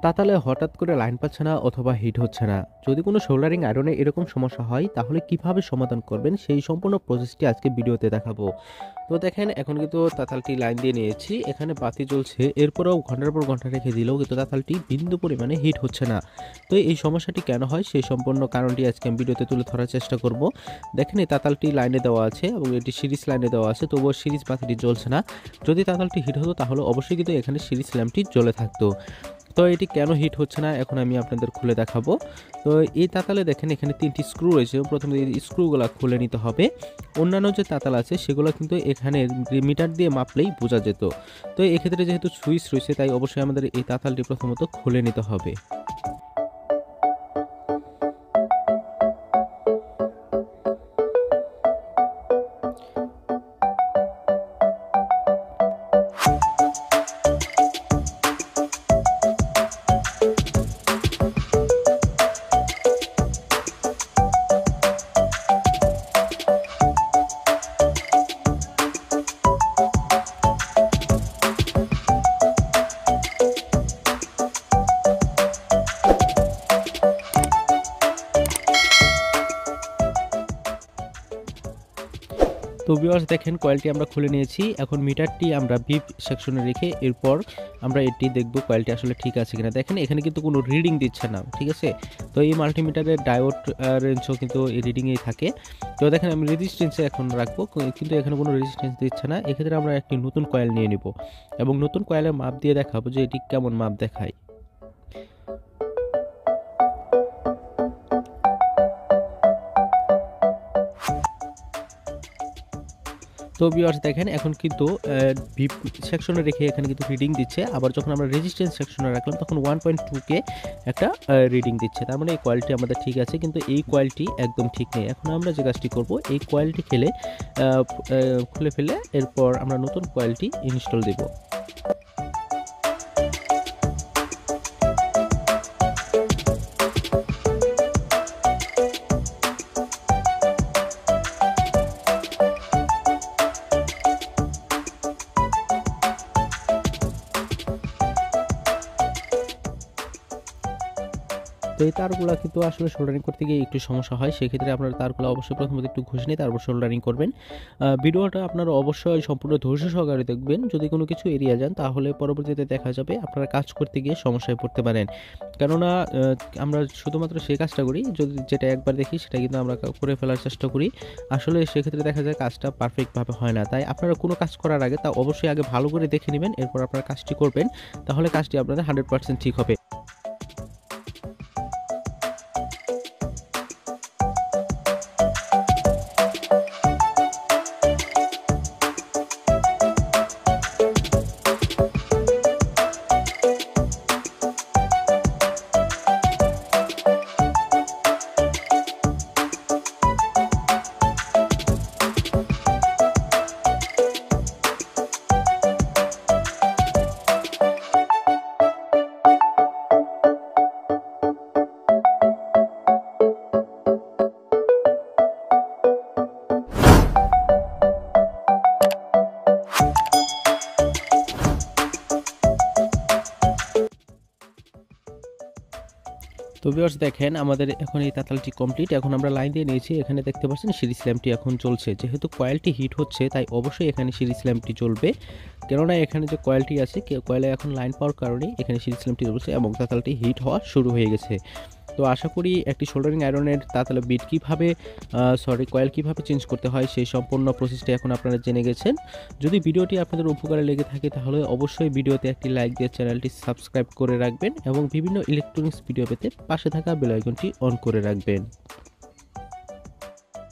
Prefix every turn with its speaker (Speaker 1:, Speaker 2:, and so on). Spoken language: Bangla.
Speaker 1: তাতালে হঠাৎ করে লাইন পাচ্ছে না অথবা হিট হচ্ছে না। যদি কোনো সোল্ডারিং আয়রনে এরকম সমস্যা হয় তাহলে কিভাবে সমাধান করবেন সেই সম্পূর্ণ প্রসেসটি আজকে ভিডিওতে দেখাবো। তো দেখেন এখন কিন্তু তাতালটি লাইন দিয়ে নিয়েছি, এখানে বাতি জ্বলছে, এরপরেও ঘন্টার পর ঘন্টা রেখে দিলেও কিন্তু তাতালটি বিন্দু পরিমাণে হিট হচ্ছে না। তো এই সমস্যাটি কেন হয় সেই সম্পূর্ণ কারণটি আজকে আমি ভিডিওতে তুলে ধরার চেষ্টা করব। দেখেন এই তাতালটি লাইনে দেওয়া আছে এবং এটি সিরিজ লাইনে দেওয়া আছে, তবুও সিরিজ বাতিটি জ্বলছে না। যদি তাতালটি হিট হতো তাহলে অবশ্যই কিন্তু এখানে সিরিজ ল্যাম্পটি জ্বলে থাকতো। তো এটি কেন হিট হচ্ছে না এখন আমি আপনাদের খুলে দেখাবো। তো এই তাতালে দেখেন এখানে 3টি স্ক্রু রয়েছে, প্রথমে এই স্ক্রুগুলো খুলে নিতে হবে। অন্যান্য যে তাতাল আছে সেগুলো কিন্তু এখানে মিটার দিয়ে মাপলেই বোঝা যেত। তো এক্ষেত্রে যেহেতু সুইচ রয়েছে তাই অবশ্যই আমাদের এই তাতালটি প্রথমত খুলে নিতে হবে। তো ভিউয়ার্স দেখেন কয়েলটি আমরা খুলে নিয়েছি, এখন মিটারটি আমরা বিপ সেকশনে রেখে এরপর আমরা এটি দেখব কয়েলটি আসলে ঠিক আছে কিনা। দেখেন এখানে কিন্তু কোনো রিডিং দিচ্ছে না, ঠিক আছে। তো এই মাল্টিমিটারের ডায়োড রেঞ্জও কিন্তু এই রিডিংয়েই থাকে। তো দেখেন আমি রেজিস্ট্যান্সে এখন রাখবো, কিন্তু এখানে কোনো রেজিস্ট্যান্স দিচ্ছে না। এক্ষেত্রে আমরা একটি নতুন কয়েল নিয়ে নিব এবং নতুন কয়েলের মাপ দিয়ে দেখাবো যে এটি কেমন মাপ দেখায়। তো ভিউয়ার্স দেখেন এখন কিন্তু ভিপ সেকশনে রেখে এখানে কিন্তু রিডিং দিচ্ছে, আবার যখন আমরা রেজিস্ট্যান্স সেকশনে রাখলাম তখন 1.2 একটা রিডিং দিচ্ছে। তার মানে এই কয়েলটি আমাদের ঠিক আছে, কিন্তু এই কয়েলটি একদম ঠিক নেই। এখন আমরা যে কাজটি করব এই কয়েলটি খুলে ফেলে এরপর আমরা নতুন কয়েলটি ইনস্টল দেব। তো এই তারগুলো কিন্তু আসলে সোল্ডারিং করতে গিয়ে একটু সমস্যা হয়, সেক্ষেত্রে আপনারা তারগুলো অবশ্যই প্রথমত একটু ঘষে নিয়ে তারপর সোল্ডারিং করবেন। ভিডিওটা আপনারা অবশ্যই সম্পূর্ণ ধৈর্য সহকারে দেখবেন, যদি কোনো কিছু এড়িয়ে যান তাহলে পরবর্তীতে দেখা যাবে আপনারা কাজ করতে গিয়ে সমস্যায় পড়তে পারেন। কেননা আমরা শুধুমাত্র সেই কাজটা করি যদি যেটা একবার দেখি সেটা কিন্তু আমরা করে ফেলার চেষ্টা করি, আসলে সেক্ষেত্রে দেখা যায় কাজটা পারফেক্টভাবে হয় না। তাই আপনারা কোনো কাজ করার আগে তা অবশ্যই আগে ভালো করে দেখে নেবেন, এরপর আপনারা কাজটি করবেন, তাহলে কাজটি আপনাদের 100% ঠিক হবে। তো ভিউয়ার্স দেখেন আমাদের এখন এই তাতালটি কমপ্লিট, এখন আমরা লাইন দিয়ে নিয়েছি, এখানে দেখতে পাচ্ছেন সিরিজ ল্যাম্পটি এখন চলছে। যেহেতু কয়েলটি হিট হচ্ছে তাই অবশ্যই এখানে সিরিজ ল্যাম্পটি জ্বলবে, কেননা এখানে যে কয়েলটি আছে কয়েলে এখন লাইন পাওয়ার কারণে এখানে সিরিজ ল্যাম্পটি জ্বলছে এবং তাতালটি হিট হওয়া শুরু হয়ে গেছে। তো আশা করি একটি সোল্ডারিং আয়রনের তাতালে বিট কয়েল কীভাবে চেঞ্জ করতে হয় সেই সম্পূর্ণ প্রসেসটি এখন আপনারা জেনে গেছেন। যদি ভিডিওটি আপনাদের উপকারে লেগে থাকে তাহলে অবশ্যই ভিডিওতে একটি লাইক দিয়ে চ্যানেলটি সাবস্ক্রাইব করে রাখবেন এবং বিভিন্ন ইলেকট্রনিক্স ভিডিও পেতে পাশে থাকা বেল আইকনটি অন করে রাখবেন।